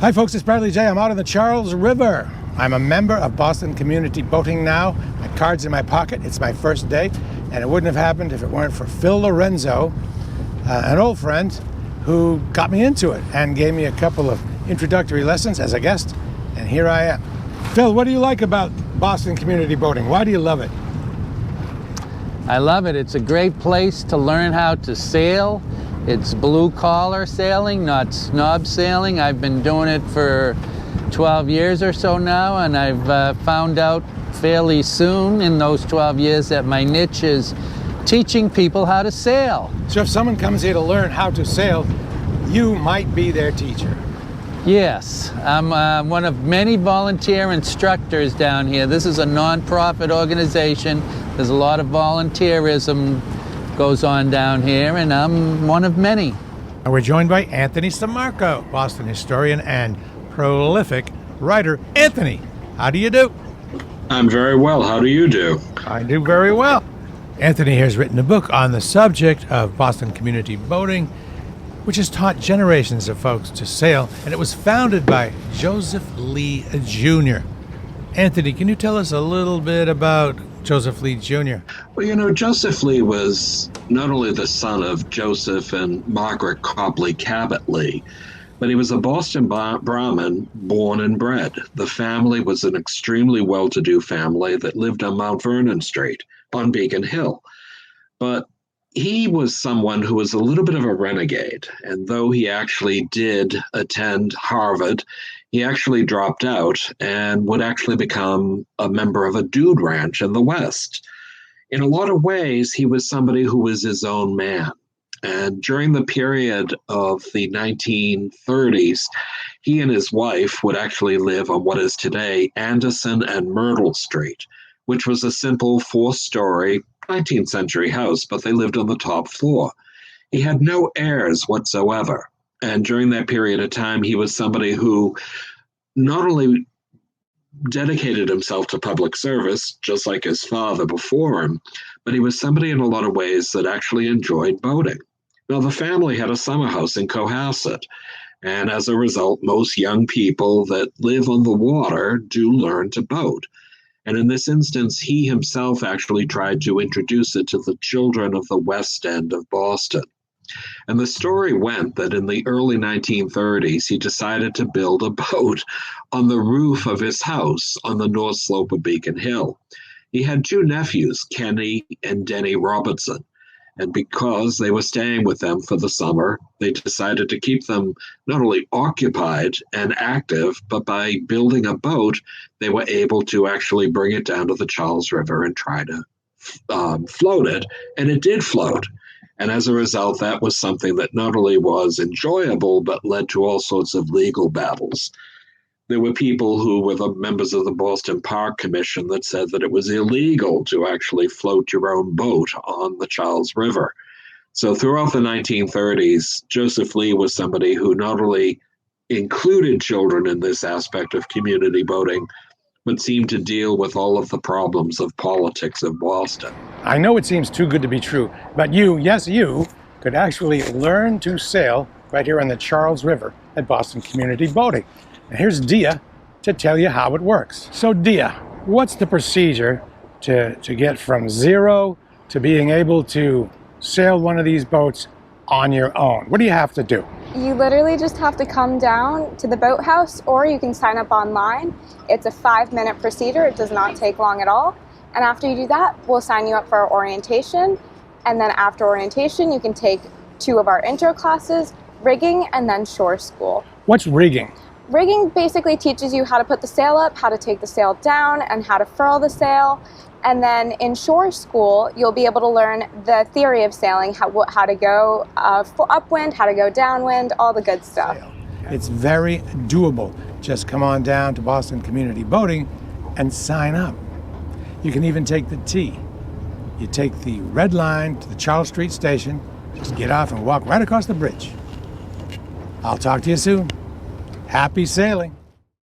Hi folks, it's Bradley J. I'm out on the Charles River. I'm a member of Boston Community Boating now. My card's in my pocket. It's my first day, and it wouldn't have happened if it weren't for Phil Lorenzo, an old friend who got me into it and gave me a couple of introductory lessons as a guest, and here I am. Phil, what do you like about Boston Community Boating? Why do you love it? I love it. It's a great place to learn how to sail. It's blue-collar sailing, not snob sailing. I've been doing it for 12 years or so now, and I've found out fairly soon in those 12 years that my niche is teaching people how to sail. So if someone comes here to learn how to sail, you might be their teacher. Yes, I'm one of many volunteer instructors down here. This is a non-profit organization. There's a lot of volunteerism goes on down here, and I'm one of many. And we're joined by Anthony Sammarco, Boston historian and prolific writer. Anthony, how do you do? I'm very well. How do you do? I do very well. Anthony here has written a book on the subject of Boston community boating, which has taught generations of folks to sail, and it was founded by Joseph Lee Jr. Anthony, can you tell us a little bit about Joseph Lee Jr.? Well, you know, Joseph Lee was not only the son of Joseph and Margaret Copley Cabot Lee, but he was a Boston Brahmin born and bred. The family was an extremely well-to-do family that lived on Mount Vernon Street on Beacon Hill. But he was someone who was a little bit of a renegade, and though he actually did attend Harvard, he actually dropped out and would actually become a member of a dude ranch in the West. In a lot of ways, he was somebody who was his own man. And during the period of the 1930s, he and his wife would actually live on what is today Anderson and Myrtle Street, which was a simple 4-story 19th century house, but they lived on the top floor. He had no heirs whatsoever. And during that period of time, he was somebody who not only dedicated himself to public service, just like his father before him, but he was somebody in a lot of ways that actually enjoyed boating. Now, the family had a summer house in Cohasset, and as a result, most young people that live on the water do learn to boat. And in this instance, he himself actually tried to introduce it to the children of the West End of Boston. And the story went that in the early 1930s, he decided to build a boat on the roof of his house on the north slope of Beacon Hill. He had 2 nephews, Kenny and Denny Robertson. And because they were staying with them for the summer, they decided to keep them not only occupied and active, but by building a boat, they were able to actually bring it down to the Charles River and try to float it. And it did float. And as a result, that was something that not only was enjoyable, but led to all sorts of legal battles. There were people who were the members of the Boston Park Commission that said that it was illegal to actually float your own boat on the Charles River. So throughout the 1930s, Joseph Lee was somebody who not only included children in this aspect of community boating, but seemed to deal with all of the problems of politics of Boston. I know it seems too good to be true, but you, yes you, could actually learn to sail right here on the Charles River at Boston Community Boating. And here's Dia to tell you how it works. So Dia, what's the procedure to get from zero to being able to sail one of these boats on your own? What do you have to do? You literally just have to come down to the boathouse, or you can sign up online. It's a 5-minute procedure. It does not take long at all. And after you do that, we'll sign you up for our orientation. And then after orientation, you can take 2 of our intro classes, rigging, and then shore school. What's rigging? Rigging basically teaches you how to put the sail up, how to take the sail down, and how to furl the sail. And then in shore school, you'll be able to learn the theory of sailing, how to go upwind, how to go downwind, all the good stuff. It's very doable. Just come on down to Boston Community Boating and sign up. You can even take the T. You take the red line to the Charles Street station, just get off and walk right across the bridge. I'll talk to you soon. Happy sailing.